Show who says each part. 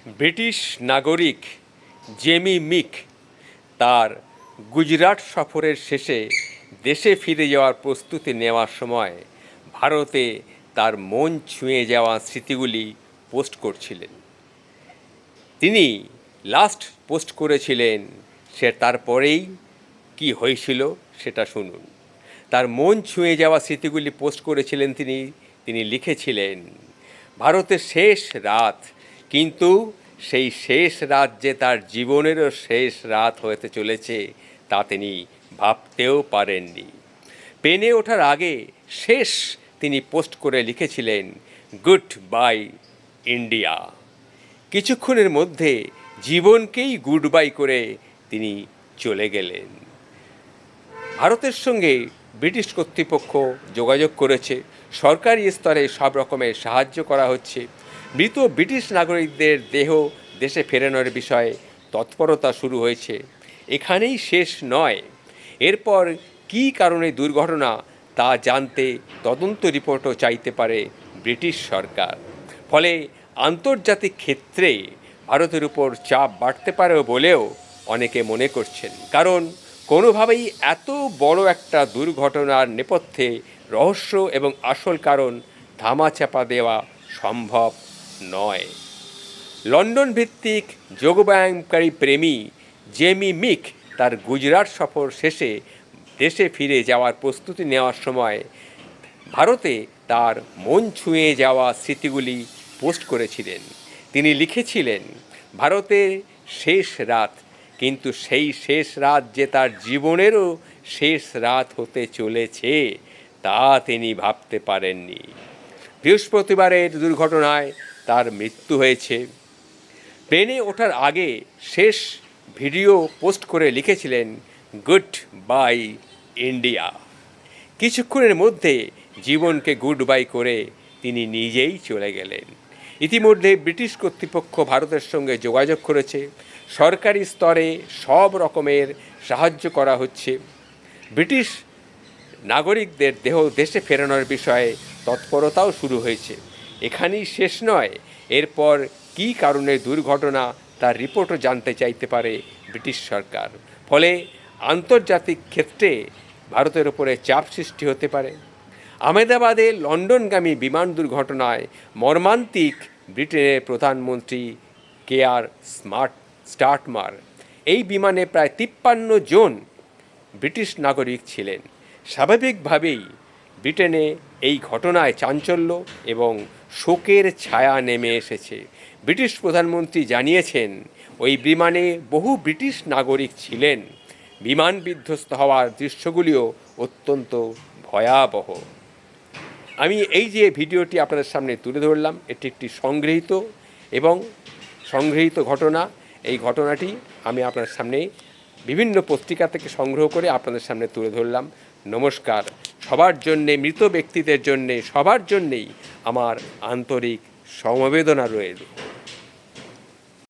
Speaker 1: British নাগরিক Jamie মিক তার গুজরাট সফরের শেষে দেশে ফিরে যাওয়ার প্রস্তুতি নেওয়ার সময় ভারতে তার মন ছুঁয়ে যাওয়া স্মৃতিগুলি পোস্ট করছিলেন। তিনি লাস্ট পোস্ট করেছিলেন, সে তারপরেই কি হয়েছিল সেটা শুনুন। তার মন ছুঁয়ে যাওয়া স্মৃতিগুলি পোস্ট করেছিলেন তিনি লিখেছিলেন, ভারতের শেষ রাত, কিন্তু সেই শেষ রাত যে তার জীবনেরও শেষ রাত হতে চলেছে তা তিনি ভাবতেও পারেননি। পেনে ওঠার আগে শেষ তিনি পোস্ট করে লিখেছিলেন, গুড বাই ইন্ডিয়া। কিছুক্ষণের মধ্যে জীবনকেই গুড বাই করে তিনি চলে গেলেন। ভারতের সঙ্গে ব্রিটিশ কর্তৃপক্ষ যোগাযোগ করেছে, সরকারি স্তরে সব রকমের সাহায্য করা হচ্ছে। মৃত ব্রিটিশ নাগরিকদের দেহ দেশে ফেরানোর বিষয়ে তৎপরতা শুরু হয়েছে। এখানেই শেষ নয়, এরপর কী কারণে দুর্ঘটনা তা জানতে তদন্ত রিপোর্টও চাইতে পারে ব্রিটিশ সরকার। ফলে আন্তর্জাতিক ক্ষেত্রে ভারতের উপর চাপ বাড়তে পারে বলেও অনেকে মনে করছেন, কারণ কোনোভাবেই এত বড় একটা দুর্ঘটনার নেপথ্যে রহস্য এবং আসল কারণ ধামাচাপা দেওয়া সম্ভব নয়। লন্ডন ভিত্তিক যোগব্যায়ামকারী প্রেমী জেমি মিক তার গুজরাট সফর শেষে দেশে ফিরে যাওয়ার প্রস্তুতি নেওয়ার সময় ভারতে তার মন ছুঁয়ে যাওয়া স্মৃতিগুলি পোস্ট করেছিলেন। তিনি লিখেছিলেন, ভারতের শেষ রাত, কিন্তু সেই শেষ রাত যে তার জীবনেরও শেষ রাত হতে চলেছে তা তিনি ভাবতে পারেননি। বৃহস্পতিবারের দুর্ঘটনায় তার মৃত্যু হয়েছে। প্লেনে ওঠার আগে শেষ ভিডিও পোস্ট করে লিখেছিলেন, গুড বাই ইন্ডিয়া। কিছুক্ষণের মধ্যে জীবনকে গুড বাই করে তিনি নিজেই চলে গেলেন। ইতিমধ্যে ব্রিটিশ কর্তৃপক্ষ ভারতের সঙ্গে যোগাযোগ করেছে, সরকারি স্তরে সব রকমের সাহায্য করা হচ্ছে। ব্রিটিশ নাগরিকদের দেহ দেশে ফেরানোর বিষয়ে তৎপরতাও শুরু হয়েছে। এখানেই শেষ নয়, এরপর কী কারণে দুর্ঘটনা তার রিপোর্টও জানতে চাইতে পারে ব্রিটিশ সরকার। ফলে আন্তর্জাতিক ক্ষেত্রে ভারতের উপরে চাপ সৃষ্টি হতে পারে। আহমেদাবাদে লন্ডনগামী বিমান দুর্ঘটনায় মর্মান্তিক ব্রিটেনের প্রধানমন্ত্রী কেয়ার স্টারমার। এই বিমানে প্রায় 53 জন ব্রিটিশ নাগরিক ছিলেন। স্বাভাবিকভাবেই ব্রিটেনে এই ঘটনায় চাঞ্চল্য এবং শোকের ছায়া নেমে এসেছে। ব্রিটিশ প্রধানমন্ত্রী জানিয়েছেন, ওই বিমানে বহু ব্রিটিশ নাগরিক ছিলেন। বিমান বিধ্বস্ত হওয়ার দৃশ্যগুলিও অত্যন্ত ভয়াবহ। আমি এই যে ভিডিওটি আপনাদের সামনে তুলে ধরলাম, এটি একটি সংগৃহীত ঘটনা। এই ঘটনাটি আমি আপনার সামনে বিভিন্ন পত্রিকা থেকে সংগ্রহ করে আপনাদের সামনে তুলে ধরলাম। নমস্কার। সবার জন্যে, মৃত ব্যক্তিদের জন্যে, সবার জন্যেই আমার আন্তরিক সমবেদনা রইল।